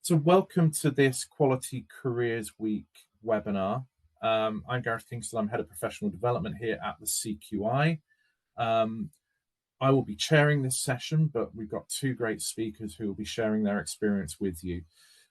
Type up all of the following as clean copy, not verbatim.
So welcome to this Quality Careers Week webinar. I'm Gareth Kingston. I'm Head of Professional Development here at the CQI. I will be chairing this session, but we've got two great speakers who will be sharing their experience with you.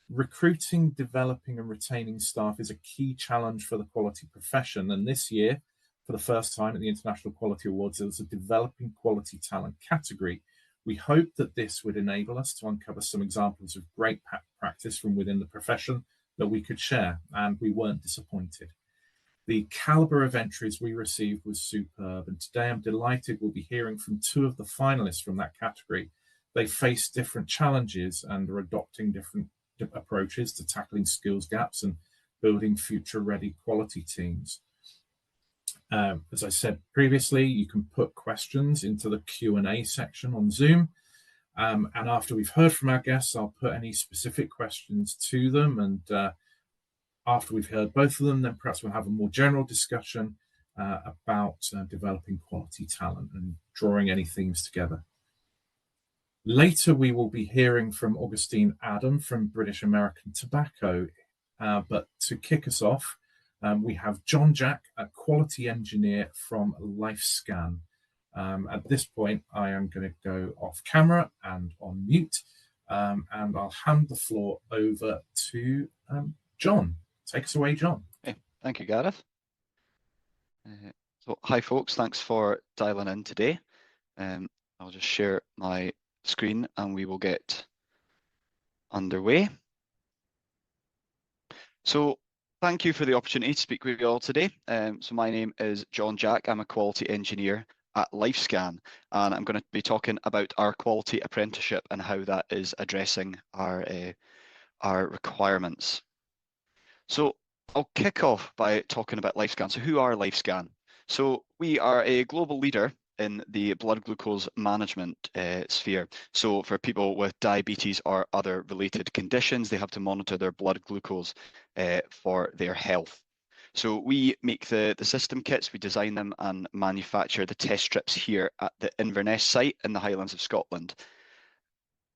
Recruiting, developing and retaining staff is a key challenge for the quality profession. And this year, for the first time at the International Quality Awards, there was a developing quality talent category. We hope that this would enable us to uncover some examples of great practice from within the profession that we could share, and we weren't disappointed. The caliber of entries we received was superb, and today I'm delighted we'll be hearing from two of the finalists from that category. They face different challenges and are adopting different approaches to tackling skills gaps and building future-ready quality teams. As I said previously, you can put questions into the Q&A section on Zoom. And after we've heard from our guests, I'll put any specific questions to them. And after we've heard both of them, then perhaps we'll have a more general discussion about developing quality talent and drawing any themes together. Later, we will be hearing from Augustine Adam from British American Tobacco. But to kick us off, we have John Jack, a quality engineer from LifeScan. At this point, I am going to go off camera and on mute, and I'll hand the floor over to John. Take us away, John. Okay. Thank you, Gareth. So, hi, folks. Thanks for dialing in today. I'll just share my screen and we will get underway. So, thank you for the opportunity to speak with you all today. So my name is John Jack. I'm a quality engineer at LifeScan, and I'm going to be talking about our quality apprenticeship and how that is addressing our requirements. So I'll kick off by talking about LifeScan. So who are LifeScan? So we are a global leader in the blood glucose management sphere. So for people with diabetes or other related conditions, they have to monitor their blood glucose for their health. So we make the system kits, we design them and manufacture the test strips here at the Inverness site in the Highlands of Scotland.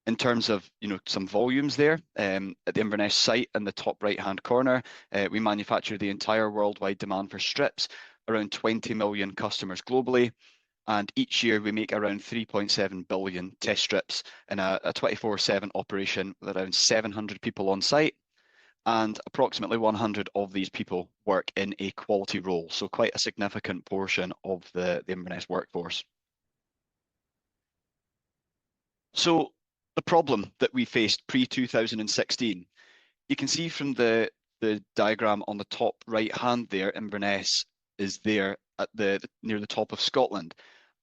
In terms of some volumes there, at the Inverness site in the top right-hand corner, we manufacture the entire worldwide demand for strips, around 20 million customers globally. And each year we make around 3.7 billion test strips in a 24/7 operation with around 700 people on site. And approximately 100 of these people work in a quality role. So quite a significant portion of the Inverness workforce. So the problem that we faced pre-2016, you can see from the diagram on the top right hand there, Inverness is there at near the top of Scotland,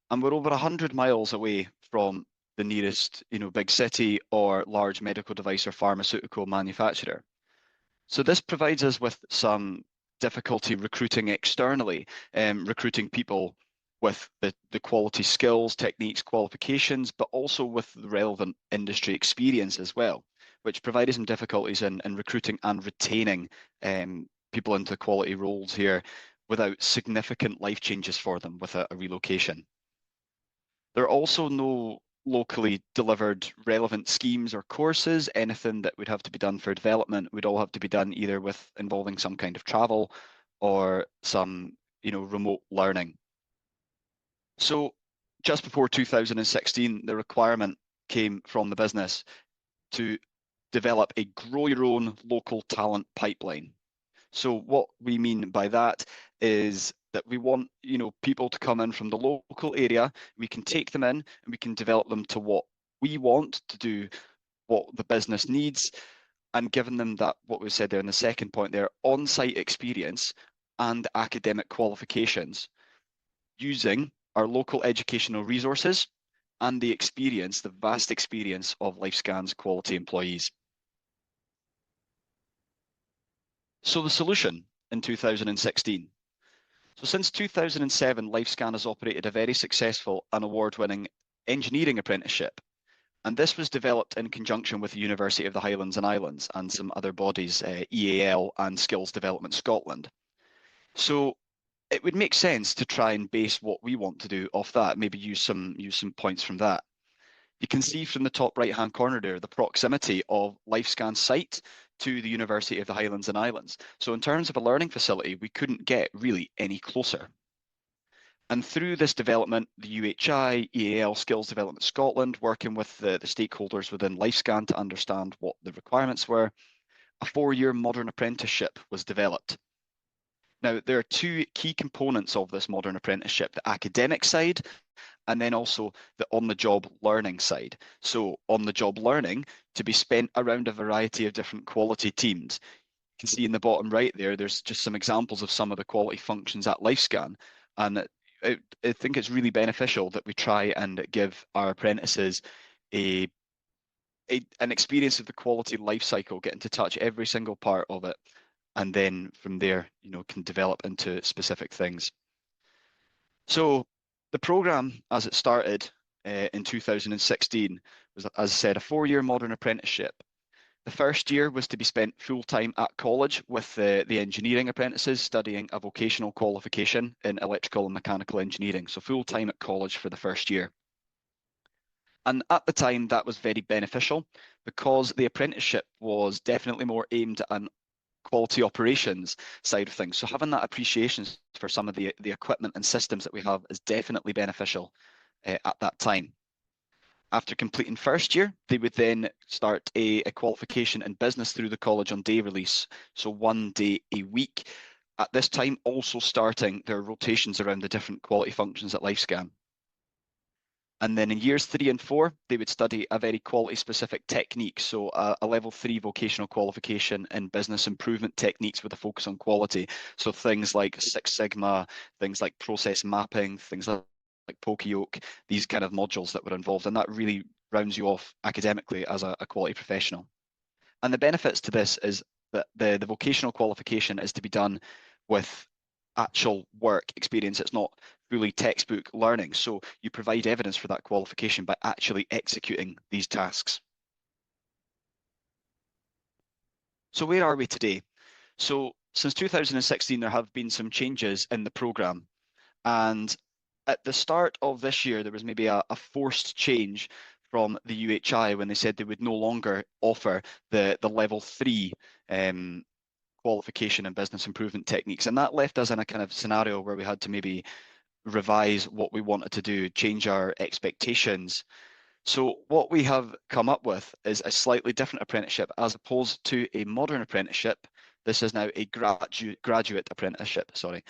and we're over 100 miles away from the nearest big city or large medical device or pharmaceutical manufacturer. So this provides us with some difficulty recruiting externally, recruiting people with the quality skills, techniques, qualifications, but also with the relevant industry experience as well, which provided some difficulties in recruiting and retaining people into quality roles here without significant life changes for them with a relocation. There are also no locally delivered relevant schemes or courses. Anything that would have to be done for development would all have to be done either with involving some kind of travel or some remote learning. So just before 2016, the requirement came from the business to develop a grow your own local talent pipeline. So what we mean by that is that we want people to come in from the local area. We can take them in and we can develop them to what we want to do, what the business needs, and giving them that, what we said there in the second point there, on-site experience and academic qualifications, using our local educational resources and the experience, the vast experience of LifeScan's quality employees. So the solution in 2016. So since 2007, LifeScan has operated a very successful and award-winning engineering apprenticeship. And this was developed in conjunction with the University of the Highlands and Islands and some other bodies, EAL and Skills Development Scotland. So it would make sense to try and base what we want to do off that, maybe use some points from that. You can see from the top right-hand corner there the proximity of LifeScan's site to the University of the Highlands and Islands. So in terms of a learning facility, we couldn't get really any closer. And through this development, the UHI, EAL, Skills Development Scotland, working with the stakeholders within LifeScan to understand what the requirements were, a 4-year modern apprenticeship was developed. Now, there are two key components of this modern apprenticeship, the academic side and then also the on-the-job learning side. So on-the-job learning to be spent around a variety of different quality teams. You can see in the bottom right there, there's just some examples of some of the quality functions at LifeScan. And I think it's really beneficial that we try and give our apprentices an experience of the quality life cycle, getting to touch every single part of it, and then from there, can develop into specific things. So the program, as it started in 2016, was, as I said, a 4-year modern apprenticeship. The first year was to be spent full-time at college with the engineering apprentices studying a vocational qualification in electrical and mechanical engineering. So full-time at college for the first year. And at the time, that was very beneficial because the apprenticeship was definitely more aimed at an quality operations side of things. So having that appreciation for some of the equipment and systems that we have is definitely beneficial at that time. After completing first year, they would then start a qualification in business through the college on day release. So 1 day a week. At this time, also starting their rotations around the different quality functions at LifeScan. And then in years 3 and 4, they would study a very quality specific technique. So a level 3 vocational qualification in business improvement techniques with a focus on quality. So things like Six Sigma, things like process mapping, things like Poke-Yoke, these kind of modules that were involved. And that really rounds you off academically as a quality professional. And the benefits to this is that the vocational qualification is to be done with actual work experience. It's not fully textbook learning. So you provide evidence for that qualification by actually executing these tasks. So where are we today? So since 2016, there have been some changes in the program. And at the start of this year, there was maybe a forced change from the UHI when they said they would no longer offer the level 3 qualification in business improvement techniques. And that left us in a kind of scenario where we had to maybe revise what we wanted to do, change our expectations. So what we have come up with is a slightly different apprenticeship as opposed to a modern apprenticeship. This is now a graduate apprenticeship, sorry.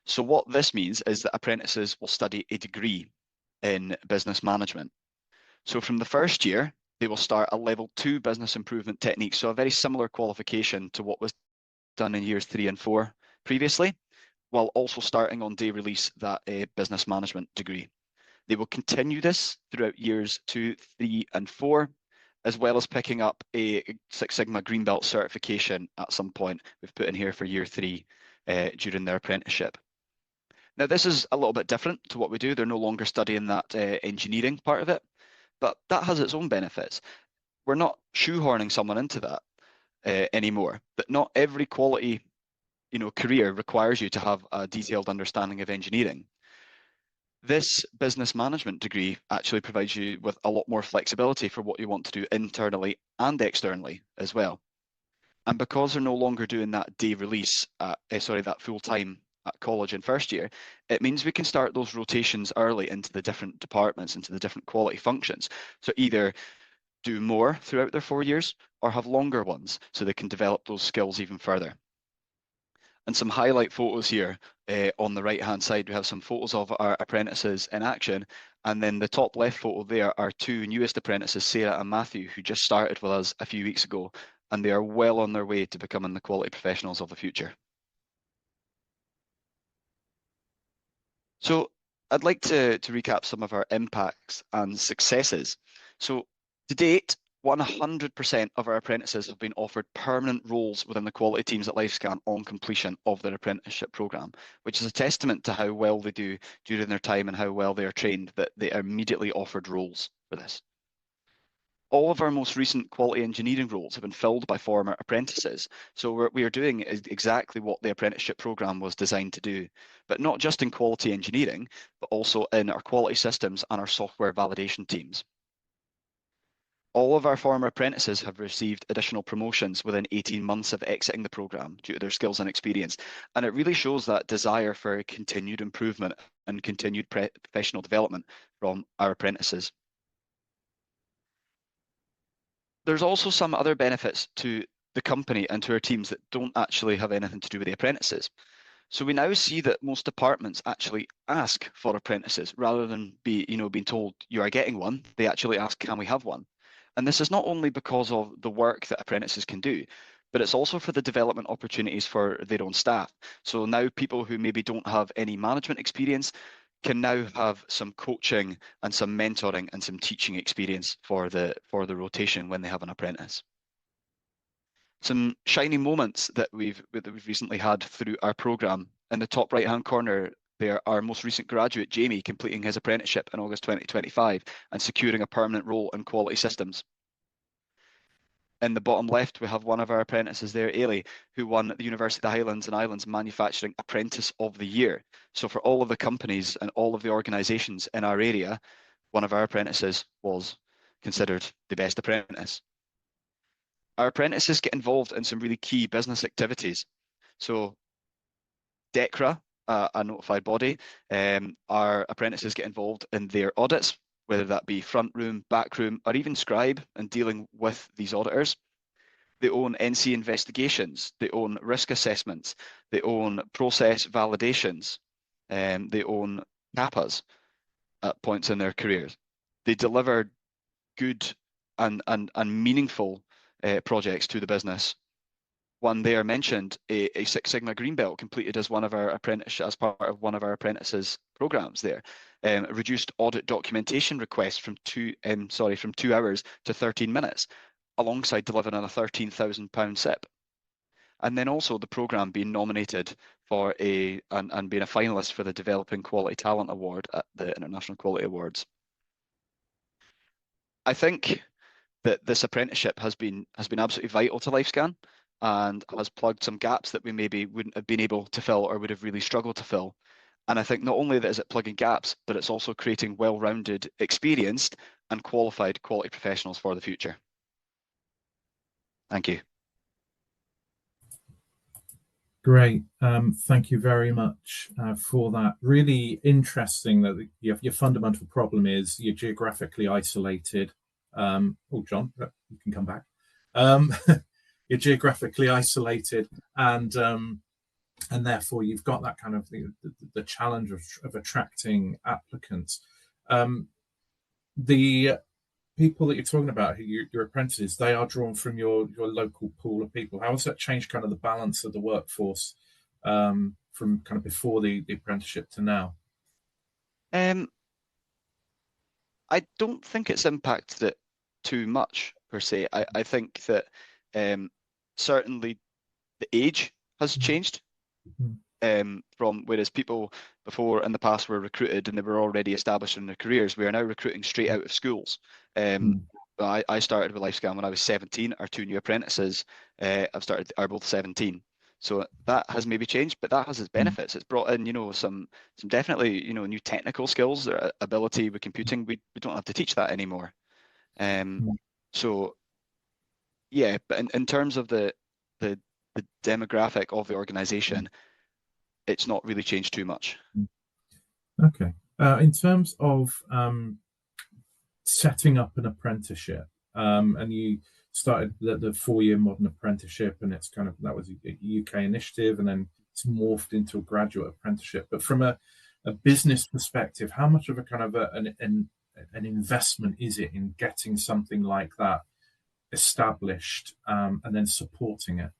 So what this means is that apprentices will study a degree in business management. So from the first year, they will start a level 2 business improvement technique. So a very similar qualification to what was done in years 3 and 4 previously, while also starting on day release that business management degree. They will continue this throughout years 2, 3, and 4, as well as picking up a Six Sigma Green Belt certification at some point. We've put in here for year 3 during their apprenticeship. Now, this is a little bit different to what we do. They're no longer studying that engineering part of it, but that has its own benefits. We're not shoehorning someone into that anymore, but not every quality career requires you to have a detailed understanding of engineering. This business management degree actually provides you with a lot more flexibility for what you want to do internally and externally as well. And because they're no longer doing that day release, that full time at college in first year, it means we can start those rotations early into the different departments, into the different quality functions. So either do more throughout their 4 years or have longer ones so they can develop those skills even further. And some highlight photos here on the right hand side, we have some photos of our apprentices in action. And then the top left photo there are 2 newest apprentices, Sarah and Matthew, who just started with us a few weeks ago, and they are well on their way to becoming the quality professionals of the future. So I'd like to recap some of our impacts and successes. So to date, 100% of our apprentices have been offered permanent roles within the quality teams at LifeScan on completion of their apprenticeship programme, which is a testament to how well they do during their time and how well they are trained, that they are immediately offered roles for this. All of our most recent quality engineering roles have been filled by former apprentices. So we are doing exactly what the apprenticeship programme was designed to do, but not just in quality engineering, but also in our quality systems and our software validation teams. All of our former apprentices have received additional promotions within 18 months of exiting the programme due to their skills and experience. And it really shows that desire for continued improvement and continued professional development from our apprentices. There's also some other benefits to the company and to our teams that don't actually have anything to do with the apprentices. So we now see that most departments actually ask for apprentices rather than being told you are getting one. They actually ask, can we have one? And this is not only because of the work that apprentices can do, but it's also for the development opportunities for their own staff. So now people who maybe don't have any management experience can now have some coaching and some mentoring and some teaching experience for the rotation when they have an apprentice. Some shining moments that we've recently had through our program. In the top right-hand corner, there our most recent graduate, Jamie, completing his apprenticeship in August 2025 and securing a permanent role in quality systems. In the bottom left, we have one of our apprentices there, Ailey, who won the University of the Highlands and Islands Manufacturing Apprentice of the Year. So for all of the companies and all of the organisations in our area, one of our apprentices was considered the best apprentice. Our apprentices get involved in some really key business activities. So DECRA, a notified body, our apprentices get involved in their audits, whether that be front room, back room, or even scribe and dealing with these auditors. They own NC investigations, they own risk assessments, they own process validations, they own CAPAs at points in their careers. They deliver good and meaningful projects to the business. One there mentioned a Six Sigma Green Belt completed as part of one of our apprentices programs there. Reduced audit documentation requests from 2 hours to 13 minutes, alongside delivering a £13,000 SIP. And then also the program being nominated for and being a finalist for the Developing Quality Talent Award at the International Quality Awards. I think that this apprenticeship has been absolutely vital to LifeScan and has plugged some gaps that we maybe wouldn't have been able to fill or would have really struggled to fill. And I think not only that is it plugging gaps, but it's also creating well-rounded, experienced and qualified quality professionals for the future. Thank you. Great. Thank you very much for that. Really interesting that your fundamental problem is you're geographically isolated. Oh, John, you can come back. You're geographically isolated, and therefore you've got that kind of the challenge of attracting applicants. The people that you're talking about, your apprentices, they are drawn from your local pool of people. How has that changed kind of the balance of the workforce from kind of before the apprenticeship to now? I don't think it's impacted it too much per se. I think that certainly the age has changed. From whereas people before in the past were recruited and they were already established in their careers, we are now recruiting straight out of schools. I started with LifeScan when I was 17. Our two new apprentices are both 17. So that has maybe changed, but that has its benefits. It's brought in, some definitely, new technical skills, their ability with computing. We don't have to teach that anymore. So yeah, but in terms of the demographic of the organization, it's not really changed too much. Okay. In terms of setting up an apprenticeship, and you started the 4-year modern apprenticeship, and that was a UK initiative, and then it's morphed into a graduate apprenticeship. But from a business perspective, how much of a kind of an investment is it in getting something like that established and then supporting it?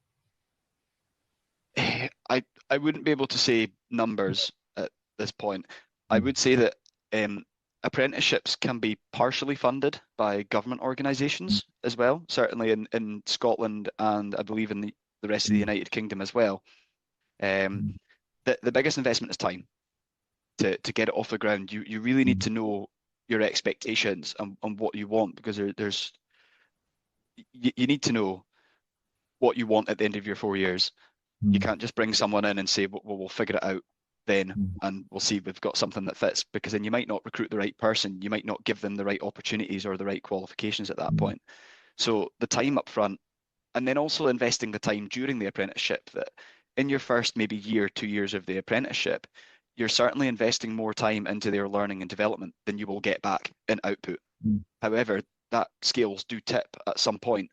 I wouldn't be able to say numbers at this point. I would say that apprenticeships can be partially funded by government organisations as well, certainly in Scotland and I believe in the rest of the United Kingdom as well. The biggest investment is time to get it off the ground. You really need to know your expectations and what you want, because you need to know what you want at the end of your 4 years. You can't just bring someone in and say, well, we'll figure it out. then, and we'll see if we've got something that fits, because then you might not recruit the right person, you might not give them the right opportunities or the right qualifications at that point. So the time up front, and then also investing the time during the apprenticeship, that in your first maybe year, 2 years of the apprenticeship, you're certainly investing more time into their learning and development than you will get back in output. However, that scales do tip at some point,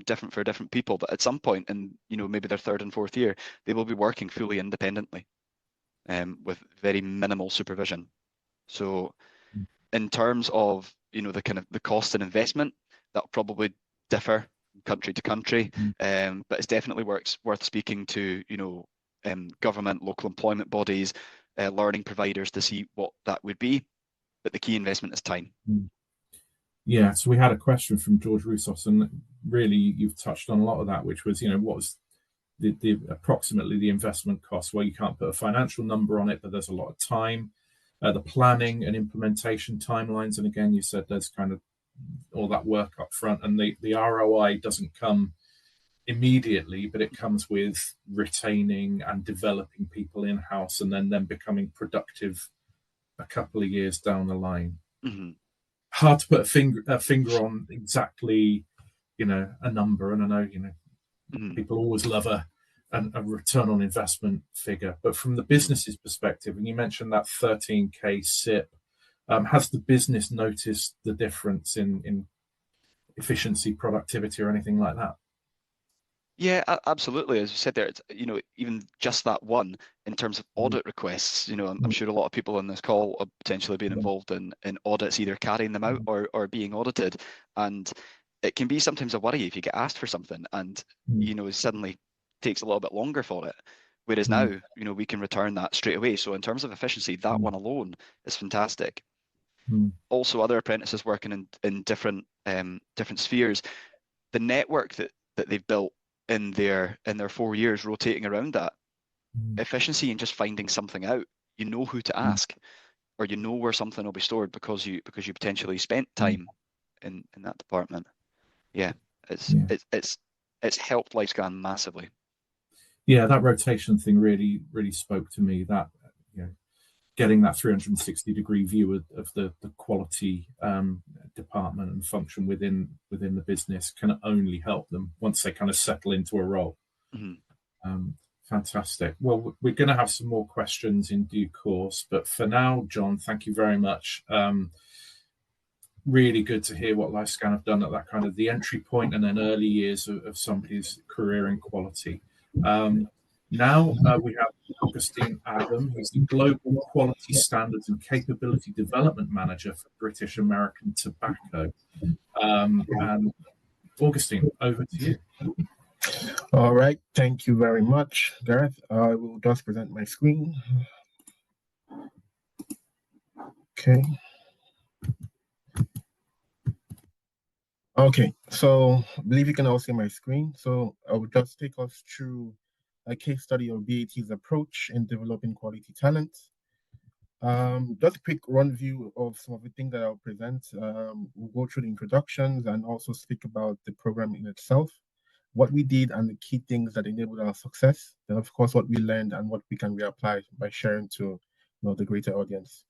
different for different people, but at some point in, you know, maybe their 3rd and 4th year, they will be working fully independently, with very minimal supervision. So in terms of, you know, the kind of the cost and investment, that'll probably differ country to country, but it's definitely worth speaking to, you know, government, local employment bodies, learning providers to see what that would be. But the key investment is time. Yeah, so we had a question from George Roussos, and really you've touched on a lot of that, which was, you know, what was the approximately the investment cost? Well, you can't put a financial number on it, but there's a lot of time, the planning and implementation timelines, and again, you said there's kind of all that work up front, and the ROI doesn't come immediately, but it comes with retaining and developing people in-house, and then them becoming productive a couple of years down the line. Hard to put a finger on exactly, you know, a number, and I know, you know, people always love a return on investment figure, but from the business's perspective, and you mentioned that 13k SIP, has the business noticed the difference in efficiency, productivity, or anything like that? Yeah, absolutely. As you said there, it's, you know, even just that one in terms of audit requests, you know, I'm sure a lot of people on this call are potentially being involved in audits, either carrying them out or being audited. And it can be sometimes a worry if you get asked for something and, you know, it suddenly takes a little bit longer for it. Whereas now, you know, we can return that straight away. So in terms of efficiency, that one alone is fantastic. Also, other apprentices working in different different spheres, the network that they've built in their 4 years rotating around that efficiency and just finding something out, you know who to ask, or you know where something will be stored because you potentially spent time in that department. Yeah, it's helped LifeScan massively. Yeah, that rotation thing really spoke to me. That, you know, getting that 360-degree view of the quality department and function within the business can only help them once they kind of settle into a role. Fantastic. Well, we're going to have some more questions in due course, but for now, John, thank you very much. Really good to hear what LifeScan have done at that kind of the entry point and then early years of somebody's career in quality. Now we have Augustine Adam, who's the Global Quality Standards and Capability Development Manager for British American Tobacco. And Augustine, over to you. All right, thank you very much, Gareth. I will just present my screen. Okay. Okay, so I believe you can all see my screen. So I will just take us through a case study of BAT's approach in developing quality talent. Just a quick run view of some of the things that I'll present. We'll go through the introductions and also speak about the program in itself, what we did and the key things that enabled our success. Then, of course, what we learned and what we can reapply by sharing to the greater audience.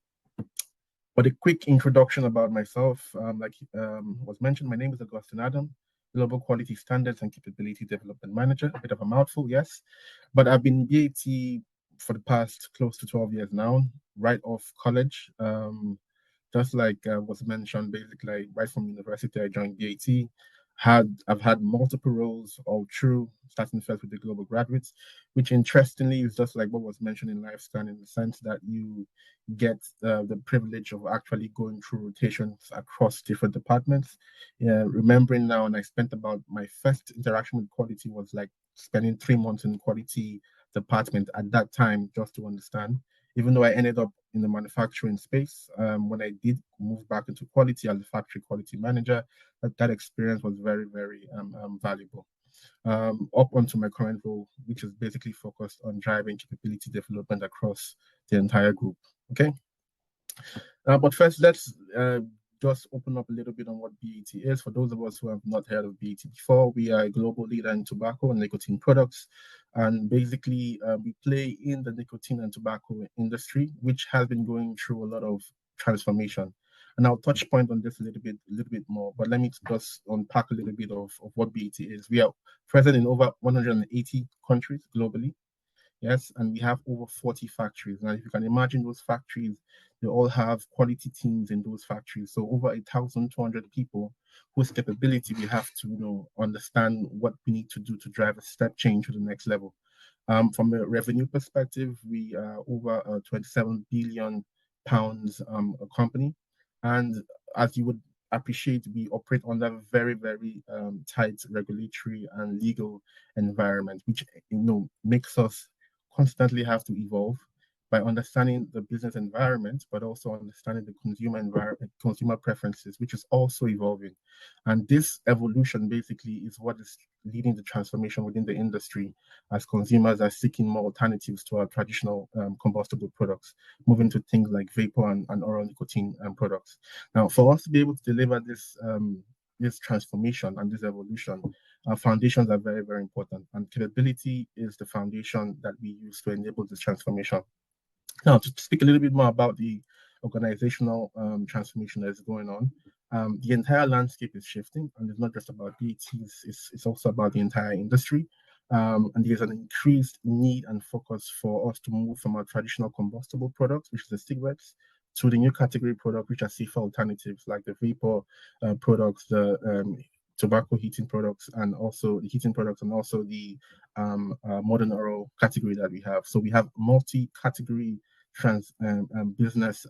But a quick introduction about myself, like was mentioned, my name is Augustine Adam, Global Quality Standards and Capability Development Manager. A bit of a mouthful, yes. But I've been BAT for the past close to 12 years now, right off college. Just like was mentioned, basically, right from university, I joined BAT. I've had multiple roles all through, starting first with the global graduates, which interestingly is just like what was mentioned in LifeScan, in the sense that you get the privilege of actually going through rotations across different departments. Remembering now, and I spent about my first interaction with quality was like spending 3 months in quality department at that time, just to understand. Even though I ended up in the manufacturing space, when I did move back into quality as a factory quality manager, that experience was very, very valuable. Up onto my current role, which is basically focused on driving capability development across the entire group. Okay. But first, let's just open up a little bit on what BAT is. For those of us who have not heard of BAT before, we are a global leader in tobacco and nicotine products. And basically, we play in the nicotine and tobacco industry, which has been going through a lot of transformation. And I'll touch point on this a little bit more, but let me just unpack a little bit of what BAT is. We are present in over 180 countries globally. Yes, and we have over 40 factories. Now, if you can imagine those factories, they all have quality teams in those factories. So over 1,200 people whose capability we have to, understand what we need to do to drive a step change to the next level. From a revenue perspective, we are over a 27 billion pounds a company. And as you would appreciate, we operate under a very, very tight regulatory and legal environment, which makes us constantly have to evolve by understanding the business environment, but also understanding the consumer environment, consumer preferences, which is also evolving. And this evolution basically is what is leading the transformation within the industry as consumers are seeking more alternatives to our traditional combustible products, moving to things like vapor and oral nicotine products. Now, for us to be able to deliver this transformation and this evolution, our foundations are very, very important. And capability is the foundation that we use to enable this transformation. Now, to speak a little bit more about the organizational transformation that is going on, the entire landscape is shifting, and it's not just about BATs, it's also about the entire industry. And there's an increased need and focus for us to move from our traditional combustible products, which is the cigarettes, to the new category product, which are safer alternatives like the vapor products, the tobacco heating products, and also the heating products, and also the modern oral category that we have. So we have multi-category business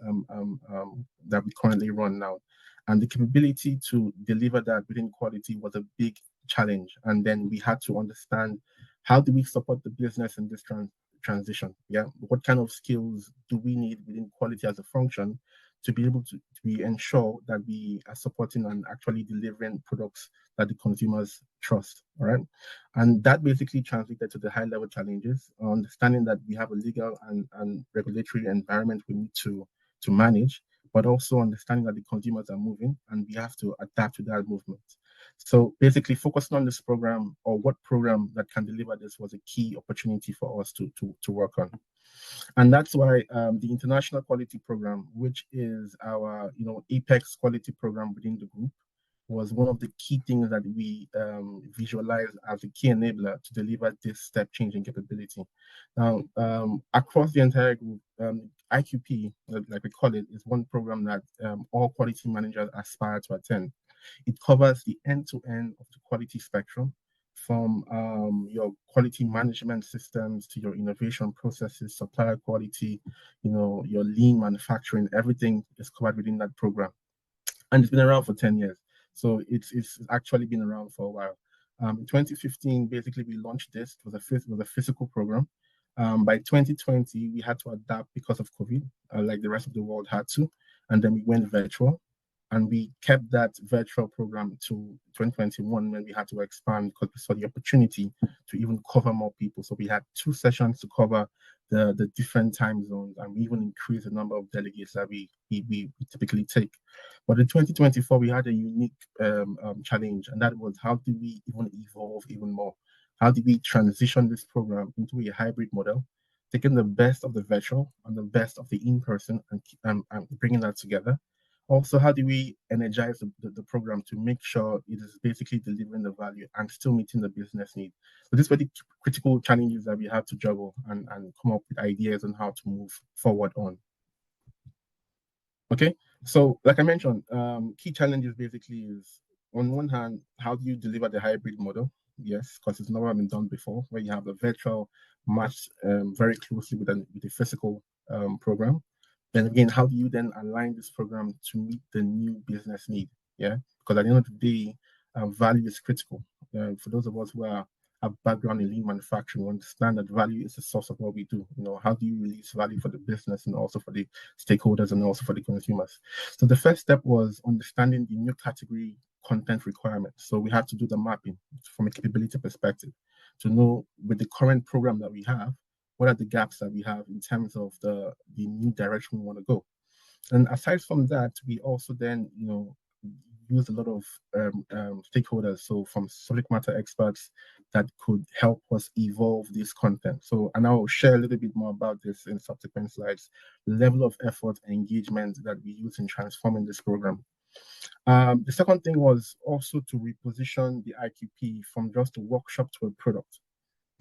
that we currently run now. And the capability to deliver that within quality was a big challenge. And then we had to understand, how do we support the business in this transition? Yeah, what kind of skills do we need within quality as a function to be able to ensure that we are supporting and actually delivering products that the consumers trust, all right? And that basically translated to the high-level challenges, understanding that we have a legal and regulatory environment we need to manage, but also understanding that the consumers are moving and we have to adapt to that movement. So basically focusing on this program, or what program that can deliver this, was a key opportunity for us to work on. And that's why the International Quality Program, which is our apex quality program within the group, was one of the key things that we visualized as a key enabler to deliver this step change in capability. Now, across the entire group, IQP, like we call it, is one program that all quality managers aspire to attend. It covers the end-to-end of the quality spectrum, from your quality management systems to your innovation processes, supplier quality, your lean manufacturing. Everything is covered within that program. And it's been around for 10 years. So it's actually been around for a while. In 2015, basically, we launched this. It was a physical program. By 2020, we had to adapt because of COVID, like the rest of the world had to. And then we went virtual. And we kept that virtual program to 2021, when we had to expand because we saw the opportunity to even cover more people. So we had 2 sessions to cover the different time zones, and we even increased the number of delegates that we typically take. But in 2024, we had a unique challenge, and that was, how do we even evolve even more? How do we transition this program into a hybrid model, taking the best of the virtual and the best of the in-person and bringing that together? Also, how do we energize the program to make sure it is basically delivering the value and still meeting the business need? So these were the critical challenges that we had to juggle and come up with ideas on how to move forward on. Okay, so like I mentioned, key challenges basically is, on one hand, how do you deliver the hybrid model? Yes, because it's never been done before, where you have the virtual matched very closely with the physical program. Then again, how do you then align this program to meet the new business need? Yeah, because at the end of the day, value is critical. For those of us who have background in lean manufacturing, we understand that value is the source of what we do. How do you release value for the business and also for the stakeholders and also for the consumers? So the first step was understanding the new category content requirements. So we had to do the mapping from a capability perspective to know, with the current program that we have, what are the gaps that we have in terms of the new direction we want to go. And aside from that, we also then, use a lot of stakeholders, so from subject matter experts that could help us evolve this content. So, and I'll share a little bit more about this in subsequent slides, the level of effort and engagement that we use in transforming this program. The second thing was also to reposition the IQP from just a workshop to a product.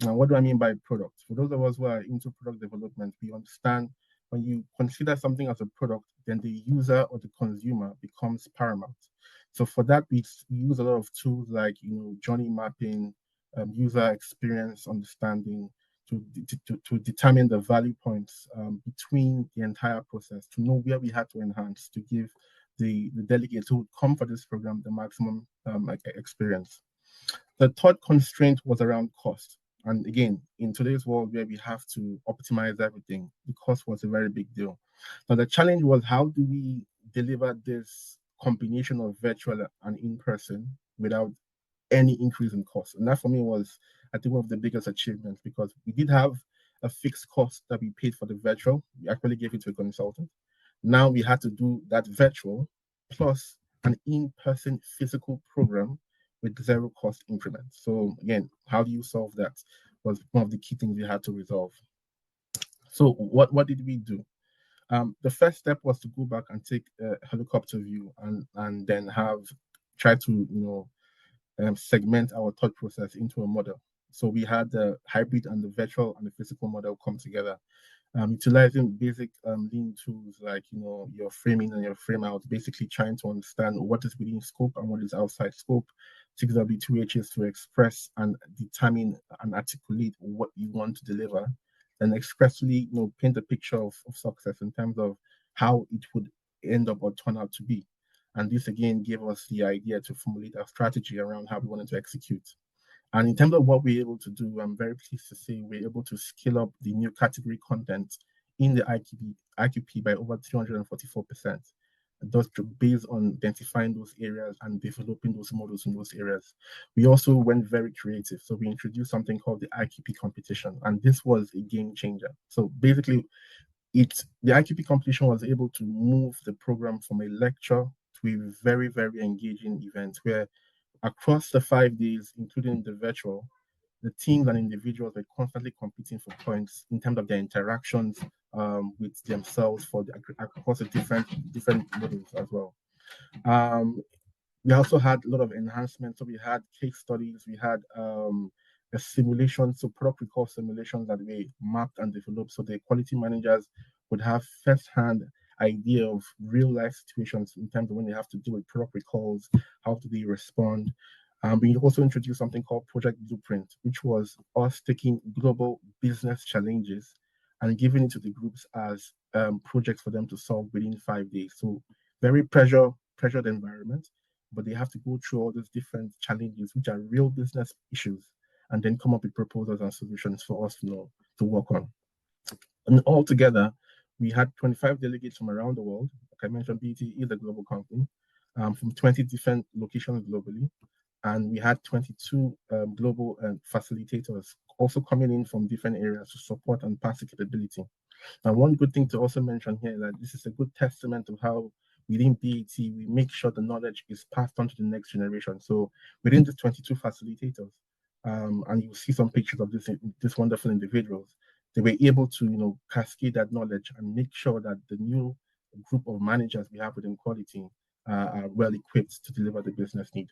Now, what do I mean by product? For those of us who are into product development, we understand when you consider something as a product, then the user or the consumer becomes paramount. So for that, we use a lot of tools like, journey mapping, user experience understanding to determine the value points between the entire process, to know where we had to enhance to give the delegates who would come for this program the maximum experience. The third constraint was around cost. And again, in today's world where we have to optimize everything, the cost was a very big deal. Now, the challenge was, how do we deliver this combination of virtual and in-person without any increase in cost? And that for me was, I think, one of the biggest achievements, because we did have a fixed cost that we paid for the virtual. We actually gave it to a consultant. Now we had to do that virtual plus an in-person physical program with zero cost increment. So again, how do you solve that was one of the key things we had to resolve. So what did we do? The first step was to go back and take a helicopter view and then try to segment our thought process into a model. So we had the hybrid and the virtual and the physical model come together. Utilizing basic lean tools like your framing and your frame out, basically trying to understand what is within scope and what is outside scope. 6W2H to express and determine and articulate what you want to deliver, and expressly paint a picture of success in terms of how it would end up or turn out to be. And this again gave us the idea to formulate a strategy around how we wanted to execute. And in terms of what we're able to do, I'm very pleased to say we're able to scale up the new category content in the IQP by over 344%. That's based on identifying those areas and developing those models in those areas. We also went very creative. So we introduced something called the IQP competition, and this was a game changer. So basically, the IQP competition was able to move the program from a lecture to a very, very engaging event where across the 5 days, including the virtual, the teams and individuals were constantly competing for points in terms of their interactions with themselves across the different models as well. We also had a lot of enhancements. So we had case studies, we had a simulation, so product recall simulations that we mapped and developed, so the quality managers would have first-hand idea of real-life situations in terms of when they have to deal with product recalls, how do they respond. We also introduced something called Project Blueprint, which was us taking global business challenges and giving it to the groups as projects for them to solve within 5 days. So very pressured environment, but they have to go through all these different challenges, which are real business issues, and then come up with proposals and solutions for us to work on. And altogether, we had 25 delegates from around the world. Like I mentioned, BET is a global company, from 20 different locations globally. And we had 22 global facilitators also coming in from different areas to support and pass the capability. And one good thing to also mention here is that this is a good testament of how within BET, we make sure the knowledge is passed on to the next generation. So within the 22 facilitators, and you'll see some pictures of this wonderful individuals, they were able to cascade that knowledge and make sure that the new group of managers we have within quality are well equipped to deliver the business need.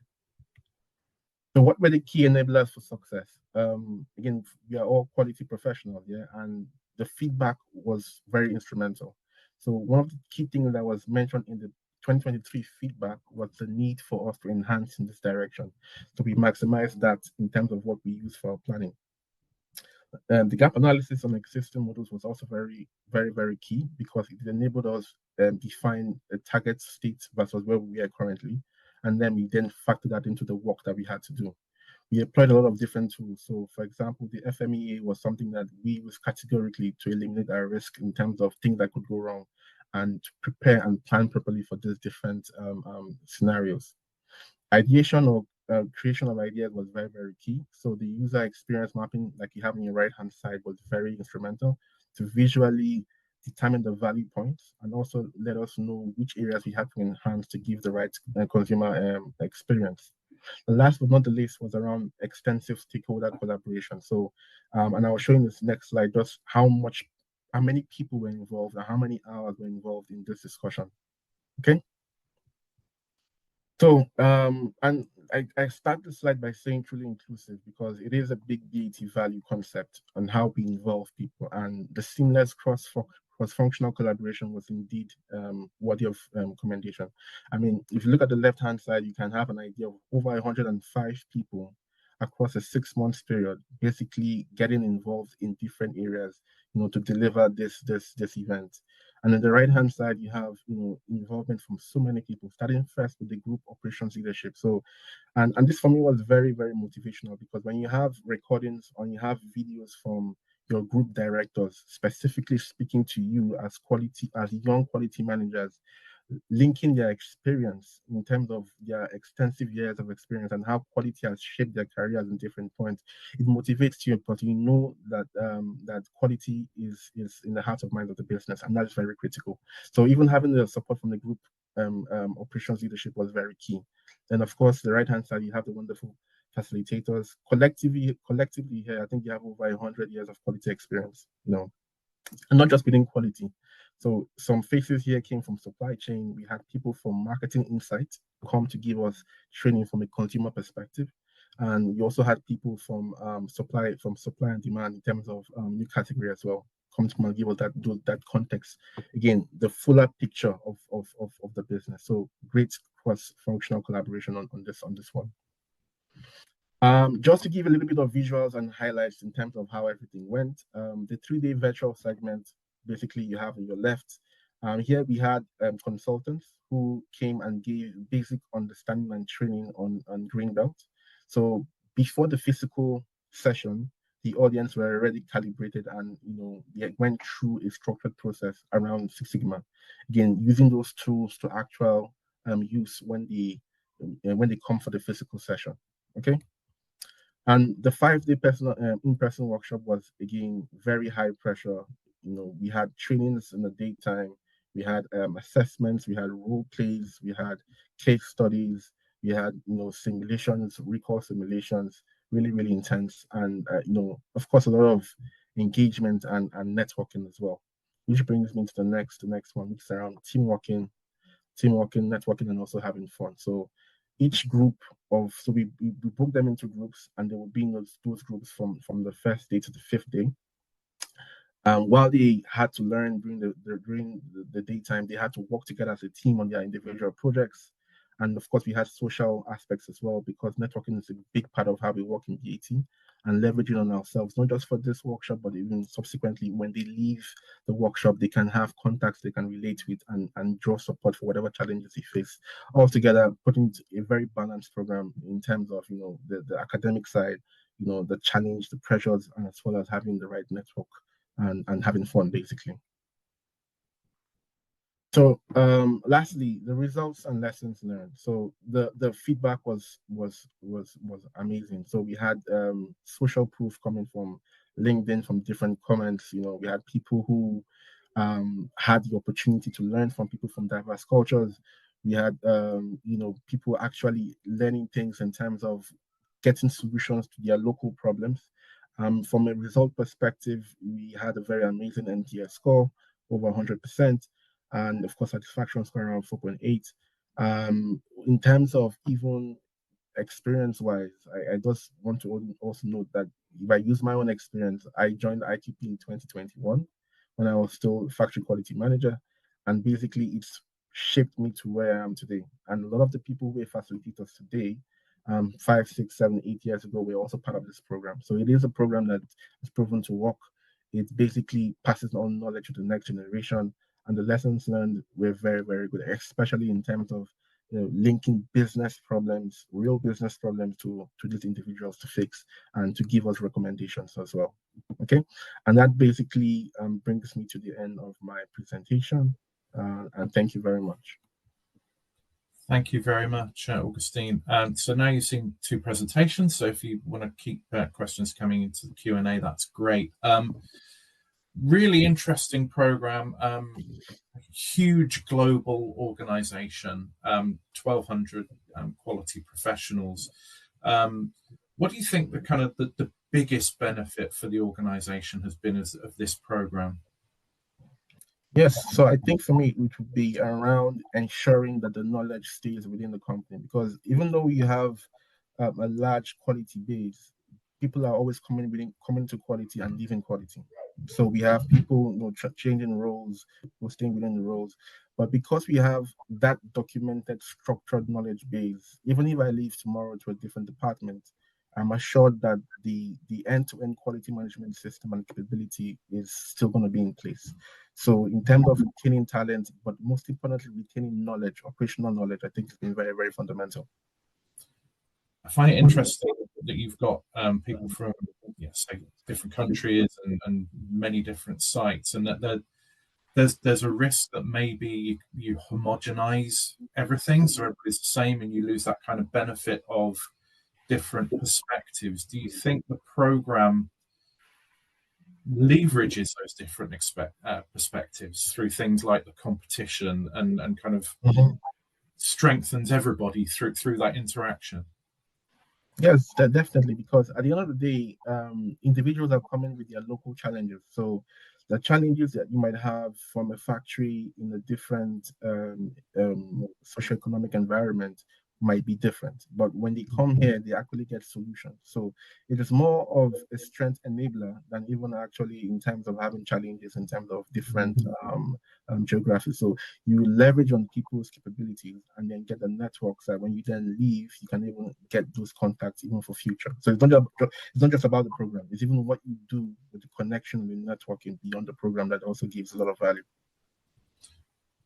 So what were the key enablers for success? Again, we are all quality professionals, yeah, and the feedback was very instrumental. So one of the key things that was mentioned in the 2023 feedback was the need for us to enhance in this direction. So we maximized that in terms of what we use for our planning. The gap analysis on existing models was also very, very, very key, because it enabled us define a target state versus where we are currently. And then we factor that into the work that we had to do. We applied a lot of different tools. So for example, the FMEA was something that we used categorically to eliminate our risk in terms of things that could go wrong and to prepare and plan properly for these different scenarios. Ideation or creation of ideas was very, very key. So the user experience mapping, like you have on your right-hand side, was very instrumental to visually determine the value points, and also let us know which areas we have to enhance to give the right consumer experience. The last but not the least was around extensive stakeholder collaboration. So, and I was showing this next slide just how many people were involved and how many hours were involved in this discussion. Okay. So, and I start the slide by saying truly inclusive because it is a big BAT value concept on how we involve people, and the seamless cross-functional collaboration was indeed worthy of commendation. I mean, if you look at the left-hand side, you can have an idea of over 105 people across a 6-month period, basically getting involved in different areas, to deliver this event. And on the right-hand side, you have, involvement from so many people, starting first with the group operations leadership. So, and this for me was very, very motivational because when you have recordings or you have videos from your group directors specifically speaking to you as young quality managers, linking their experience in terms of their extensive years of experience and how quality has shaped their careers in different points, it motivates you because you know that that quality is in the heart of mind of the business, and that's very critical. So even having the support from the group operations leadership was very key. Then of course the right hand side you have the wonderful facilitators. Collectively here I think you have over 100 years of quality experience, and not just within quality. So some faces here came from supply chain. We had people from marketing insight come to give us training from a consumer perspective. And we also had people from supply and demand in terms of new category as well, come to come and give us that context. Again, the fuller picture of the business. So great cross-functional collaboration on this one. Just to give a little bit of visuals and highlights in terms of how everything went, the 3-day virtual segment, basically you have on your left. Here we had consultants who came and gave basic understanding and training on Green Belt. So before the physical session, the audience were already calibrated and they went through a structured process around Six Sigma. Again, using those tools to actual use when they come for the physical session. Okay. And the 5-day in-person workshop was, again, very high pressure. We had trainings in the daytime, we had assessments, we had role plays, we had case studies, we had, simulations, recall simulations, really, really intense. And, of course, a lot of engagement and networking as well, which brings me to the next one, which is around teamworking, networking, and also having fun. So each group we broke them into groups, and they will be in those groups from the first day to the 5th day. While they had to learn during the daytime, they had to work together as a team on their individual projects. And of course, we had social aspects as well, because networking is a big part of how we work in BAT, and leveraging on ourselves, not just for this workshop, but even subsequently when they leave the workshop, they can have contacts they can relate with and draw support for whatever challenges they face. Altogether, putting a very balanced program in terms of, the academic side, the challenge, the pressures, and as well as having the right network and having fun, basically. So lastly, the results and lessons learned. So the feedback was amazing. So we had social proof coming from LinkedIn, from different comments. We had people who had the opportunity to learn from people from diverse cultures. We had people actually learning things in terms of getting solutions to their local problems. From a result perspective, we had a very amazing NPS score, over 100%. And of course, satisfaction score around 4.8. In terms of even experience-wise, I just want to also note that if I use my own experience, I joined IQP in 2021 when I was still factory quality manager, and basically it's shaped me to where I am today. And a lot of the people who are facilitators today, 5, 6, 7, 8 years ago, were also part of this program. So it is a program that is proven to work. It basically passes on knowledge to the next generation. And the lessons learned were very, very good, especially in terms of linking business problems, real business problems to these individuals to fix and to give us recommendations as well. Okay, and that basically brings me to the end of my presentation. And thank you very much. Thank you very much, Augustine. So now you've seen 2 presentations. So if you want to keep questions coming into the Q&A, that's great. Really interesting program. Huge global organization, 1,200 quality professionals. What do you think the kind of the biggest benefit for the organization has been of this program? Yes, so I think for me, it would be around ensuring that the knowledge stays within the company, because even though you have a large quality base, people are always coming to quality and leaving quality. So we have people, changing roles or staying within the roles. But because we have that documented, structured knowledge base, even if I leave tomorrow to a different department, I'm assured that the end-to-end quality management system and capability is still going to be in place. So in terms of retaining talent, but most importantly, retaining knowledge, operational knowledge, I think has been very, very fundamental. I find it interesting that you've got people from say different countries and many different sites, and that there's a risk that maybe you homogenize everything so everybody's the same and you lose that kind of benefit of different perspectives. Do you think the program leverages those different perspectives through things like the competition and kind of strengthens everybody through that interaction? Yes, definitely, because at the end of the day, individuals are coming with their local challenges. So the challenges that you might have from a factory in a different socioeconomic environment might be different. But when they come here, they actually get solutions. So it is more of a strength enabler than even actually in terms of having challenges in terms of different geographies. So you leverage on people's capabilities and then get the networks that when you then leave, you can even get those contacts even for future. So it's not just about the program. It's even what you do with the connection with networking beyond the program that also gives a lot of value.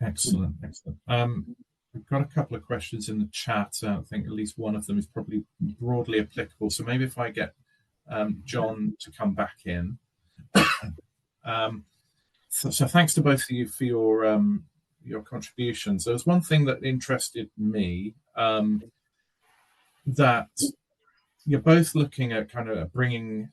Excellent. We've got a couple of questions in the chat. I think at least one of them is probably broadly applicable. So maybe if I get John to come back in. So thanks to both of you for your contributions. There was one thing that interested me, that you're both looking at kind of bringing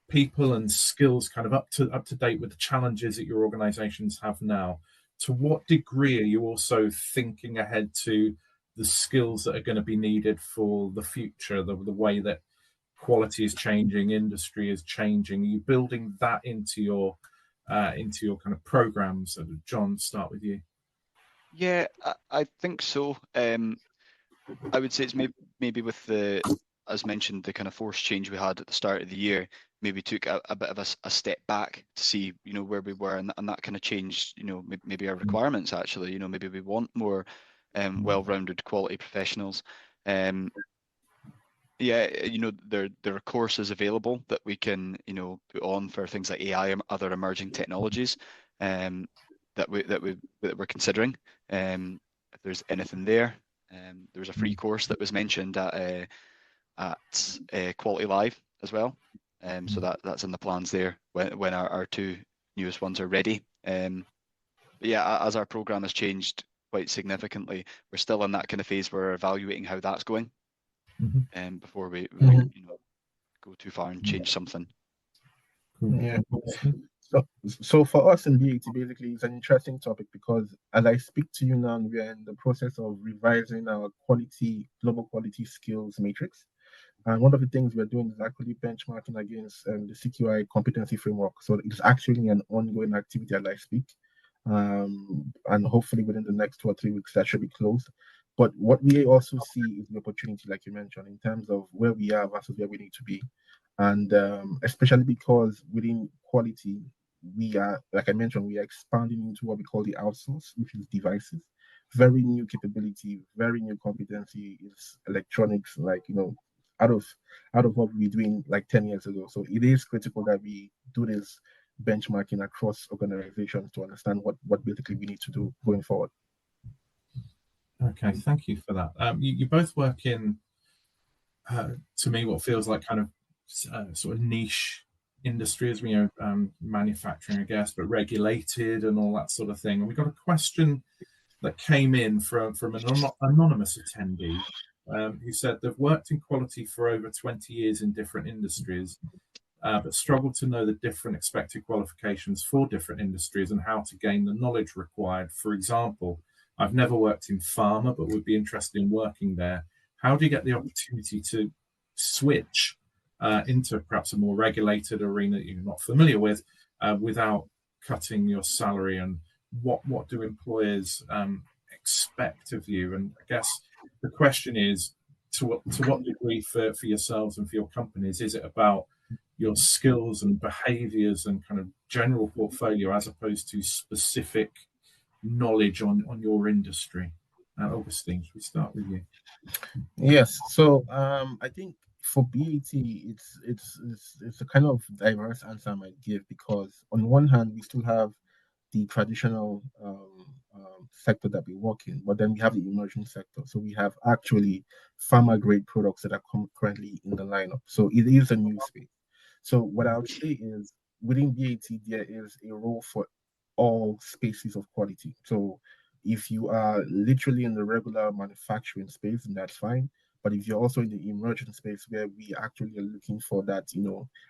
people and skills kind of up to date with the challenges that your organizations have now. To what degree are you also thinking ahead to the skills that are going to be needed for the future, the way that quality is changing, industry is changing? Are you building that into your kind of programs? So John, start with you. Yeah, I think so. I would say it's maybe with the, as mentioned, the kind of force change we had at the start of the year, maybe took a bit of a step back to see, where we were, and that kind of changed, maybe our requirements actually, maybe we want more well-rounded quality professionals. Yeah, there are courses available that we can, put on for things like AI and other emerging technologies that we're considering. If there's anything there, there's a free course that was mentioned at Quality Live as well. So that's in the plans there when our two newest ones are ready. But yeah, as our program has changed quite significantly, we're still in that kind of phase where we're evaluating how that's going, before we go too far and change something. Yeah. So for us in BAT, basically, it's an interesting topic because as I speak to you now, we are in the process of revising our global quality skills matrix. And one of the things we're doing is actually benchmarking against the CQI competency framework. So it's actually an ongoing activity as I speak. And hopefully within the next 2 or 3 weeks, that should be closed. But what we also see is the opportunity, like you mentioned, in terms of where we are versus where we need to be. And especially because within quality, we are, like I mentioned, we are expanding into what we call the outsource, which is devices. Very new capability, very new competency is electronics, out of what we were doing like 10 years ago. So it is critical that we do this benchmarking across organizations to understand what basically we need to do going forward. Okay, thank you for that. You both work in, to me, what feels like kind of sort of niche industries, manufacturing, I guess, but regulated and all that sort of thing. And we got a question that came in from an anonymous attendee who said they've worked in quality for over 20 years in different industries. but struggle to know the different expected qualifications for different industries and how to gain the knowledge required. For example, I've never worked in pharma, but would be interested in working there. How do you get the opportunity to switch into perhaps a more regulated arena that you're not familiar with without cutting your salary? And what do employers expect of you? And I guess the question is, to what degree for yourselves and for your companies is it about your skills and behaviors and kind of general portfolio as opposed to specific knowledge on your industry? Augustine, should we start with you? Yes. So I think for BAT, it's a kind of diverse answer I might give, because on one hand we still have the traditional sector that we work in, but then we have the emerging sector. So we have actually pharma grade products that are currently in the lineup. So it is a new space. So what I would say is within BAT, there is a role for all spaces of quality. So if you are literally in the regular manufacturing space, then that's fine. But if you're also in the emerging space where we actually are looking for that,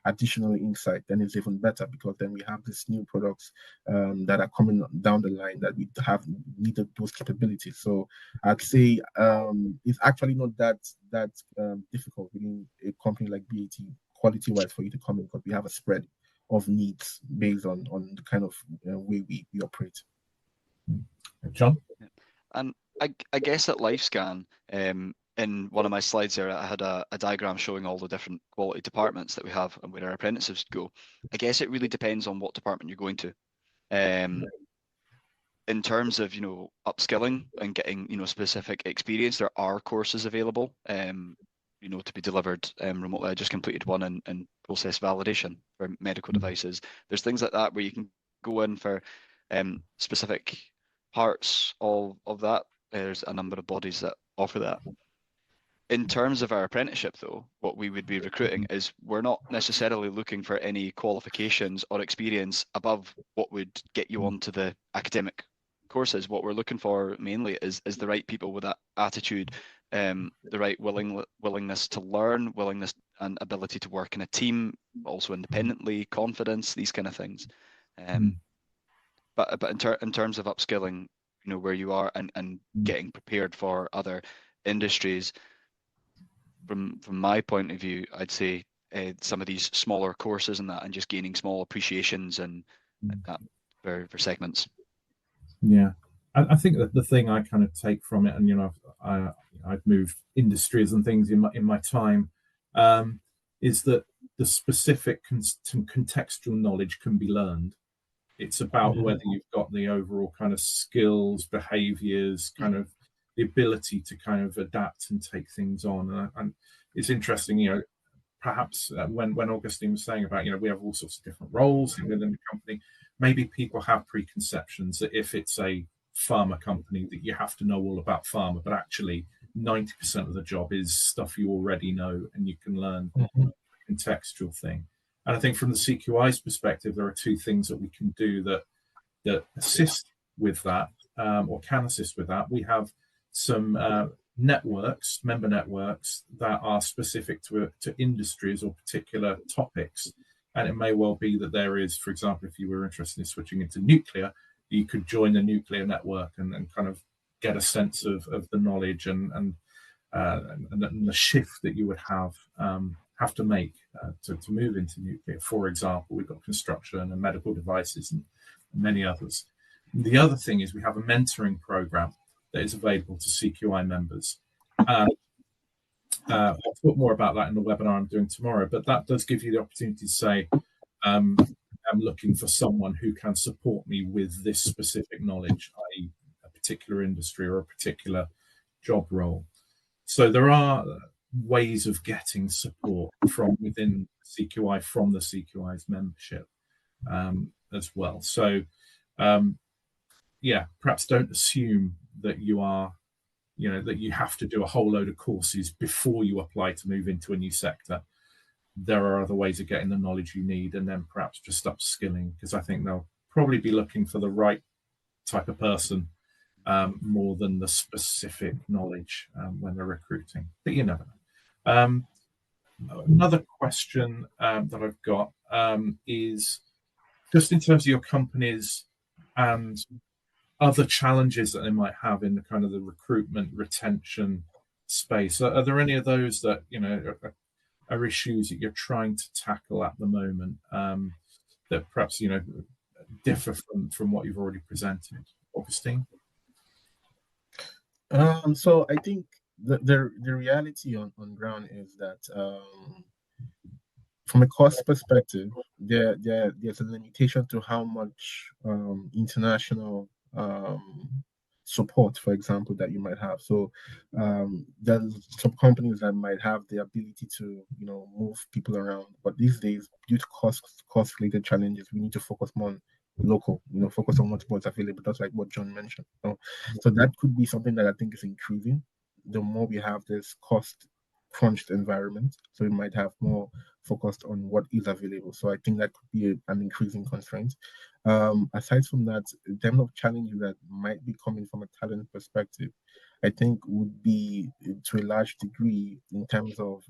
additional insight, then it's even better, because then we have these new products that are coming down the line that we have needed those capabilities. So I'd say it's actually not that difficult within a company like BAT, quality-wise, for you to come in, because we have a spread of needs based on the kind of way we operate. John? And I guess at LifeScan, in one of my slides there, I had a diagram showing all the different quality departments that we have and where our apprentices go. I guess it really depends on what department you're going to. In terms of, upskilling and getting, specific experience, there are courses available, to be delivered remotely. I just completed one in process validation for medical devices. There's things like that where you can go in for specific parts of that. There's a number of bodies that offer that. In terms of our apprenticeship, though, what we would be recruiting is we're not necessarily looking for any qualifications or experience above what would get you onto the academic courses. What we're looking for mainly is the right people with that attitude, the right willingness to learn, willingness and ability to work in a team, also independently, confidence, these kind of things. But in terms of upskilling, where you are and getting prepared for other industries, from my point of view, I'd say some of these smaller courses and that, and just gaining small appreciations and that for segments. Yeah, I think that the thing I kind of take from it, and I've moved industries and things in my time, is that the specific contextual knowledge can be learned. It's about whether you've got the overall kind of skills, behaviors, kind of the ability to kind of adapt and take things on. And it's interesting, perhaps when Augustine was saying about, we have all sorts of different roles within the company, maybe people have preconceptions that if it's a pharma company that you have to know all about pharma, but actually 90% of the job is stuff you already know and you can learn a contextual thing. And I think from the CQI's perspective, there are two things that we can do that assist with that, or can assist with that. We have some member networks that are specific to industries or particular topics. And it may well be that there is, for example, if you were interested in switching into nuclear, you could join the nuclear network and kind of get a sense of the knowledge and the shift that you would have to make to move into nuclear. For example, we've got construction and medical devices and many others. The other thing is we have a mentoring program that is available to CQI members. I'll talk more about that in the webinar I'm doing tomorrow, but that does give you the opportunity to say, I'm looking for someone who can support me with this specific knowledge, i.e. a particular industry or a particular job role. So there are ways of getting support from within CQI, from the CQI's membership as well. So perhaps don't assume that you are, that you have to do a whole load of courses before you apply to move into a new sector. There are other ways of getting the knowledge you need, and then perhaps just upskilling, because I think they'll probably be looking for the right type of person more than the specific knowledge when they're recruiting. But you never know. Another question that I've got is just in terms of your companies and other challenges that they might have in the kind of the recruitment retention space. Are there any of those that are issues that you're trying to tackle at the moment that perhaps differ from what you've already presented, Augustine? So I think the reality on ground is that from a cost perspective, there's a limitation to how much international support, for example, that you might have. So there's some companies that might have the ability to move people around, but these days, due to cost related challenges, we need to focus more on local, focus on what's available. That's like what John mentioned. So that could be something that I think is increasing. The more we have this cost crunched environment, so we might have more focused on what is available. So I think that could be an increasing constraint. Aside from that, in terms of challenges that might be coming from a talent perspective, I think would be to a large degree in terms of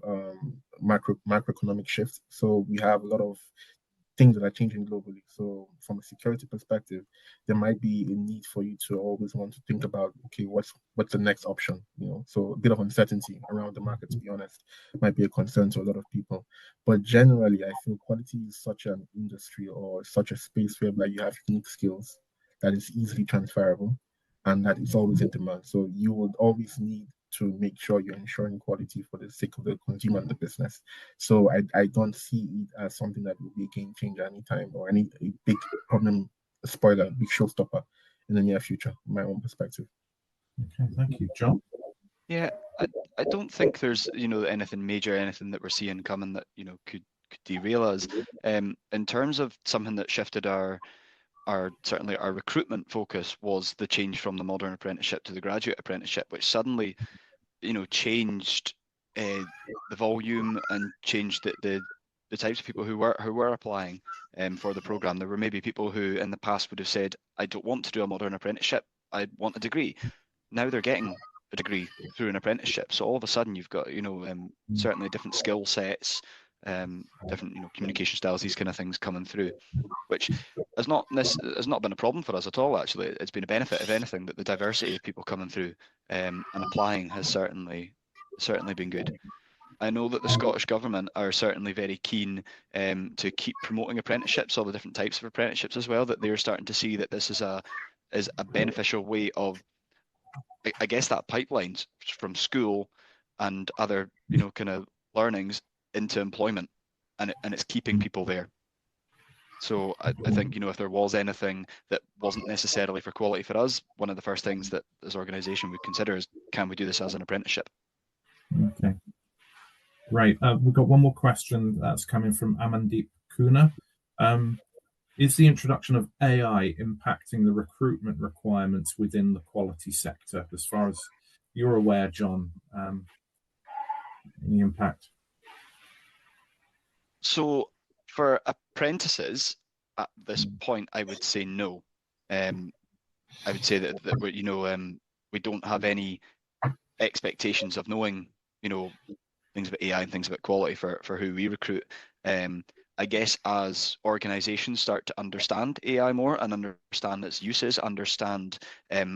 macroeconomic shifts. So we have a lot of things that are changing globally. So from a security perspective, there might be a need for you to always want to think about, okay, what's the next option? So a bit of uncertainty around the market, to be honest, might be a concern to a lot of people. But generally, I feel quality is such an industry or such a space whereby you have unique skills that is easily transferable and that is always in demand. So you would always need to make sure you're ensuring quality for the sake of the consumer and the business. So I don't see it as something that will be a game changer anytime or any big problem, spoiler, big showstopper in the near future, from my own perspective. Okay, thank you. John? Yeah, I don't think there's anything major, anything that we're seeing coming that could derail us. In terms of something that shifted certainly our recruitment focus was the change from the modern apprenticeship to the graduate apprenticeship, which suddenly changed the volume and changed the types of people who were applying for the program. There were maybe people who in the past would have said, I don't want to do a modern apprenticeship, I want a degree. Now they're getting a degree through an apprenticeship. So all of a sudden you've got certainly different skill sets, different communication styles, these kind of things coming through, which has not been a problem for us at all. Actually, it's been a benefit, if anything, that the diversity of people coming through and applying has certainly been good. I know that the Scottish Government are certainly very keen to keep promoting apprenticeships, all the different types of apprenticeships as well, that they're starting to see that this is a beneficial way of, I guess, that pipelines from school and other kind of learnings into employment, and it's keeping people there. So I think if there was anything that wasn't necessarily for quality for us, one of the first things that this organisation would consider is, can we do this as an apprenticeship? Okay, great. We've got one more question that's coming from Amandeep Kuna. Is the introduction of AI impacting the recruitment requirements within the quality sector? As far as you're aware, John, any impact? So for apprentices at this point, I would say no. I would say that we don't have any expectations of knowing things about AI and things about quality for who we recruit. I guess as organizations start to understand AI more and understand its uses, understand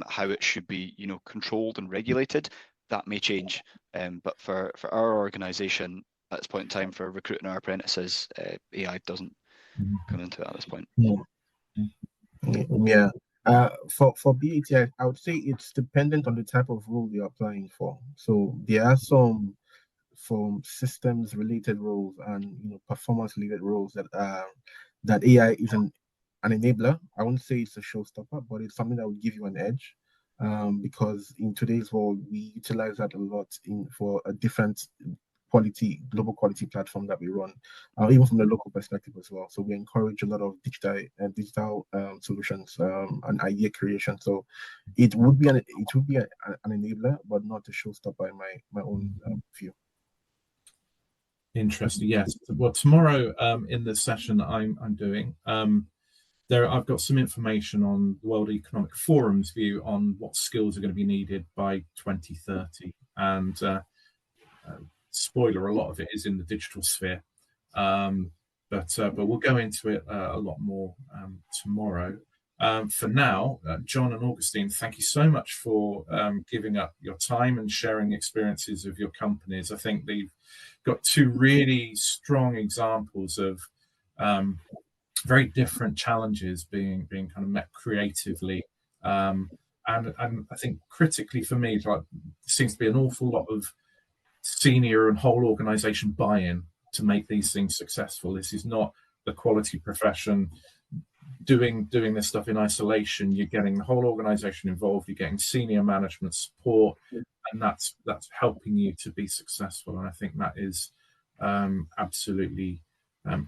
how it should be controlled and regulated, that may change. But for our organization at this point in time, for recruiting our apprentices, AI doesn't come into it at this point. Yeah. For BAT, I would say it's dependent on the type of role you're applying for. So there are some systems related roles and performance related roles that AI is an enabler. I wouldn't say it's a showstopper, but it's something that would give you an edge. Because in today's world, we utilize that a lot for a different global quality platform that we run, even from the local perspective as well. So we encourage a lot of digital solutions and idea creation. So it would be an enabler, but not a showstopper in my own view. Interesting. Yes. Well, tomorrow in the session I'm doing, I've got some information on the World Economic Forum's view on what skills are going to be needed by 2030, and spoiler, a lot of it is in the digital sphere. But we'll go into it a lot more tomorrow. For now, John and Augustine, thank you so much for giving up your time and sharing experiences of your companies. I think they've got two really strong examples of very different challenges being kind of met creatively. And I think critically for me, like, there seems to be an awful lot of senior and whole organization buy-in to make these things successful. This is not the quality profession doing this stuff in isolation. You're getting the whole organization involved, you're getting senior management support, and that's helping you to be successful. And I think that is absolutely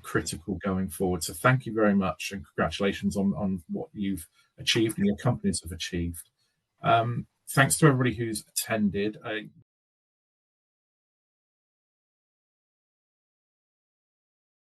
critical going forward. So thank you very much, and congratulations on what you've achieved and your companies have achieved. Thanks to everybody who's attended.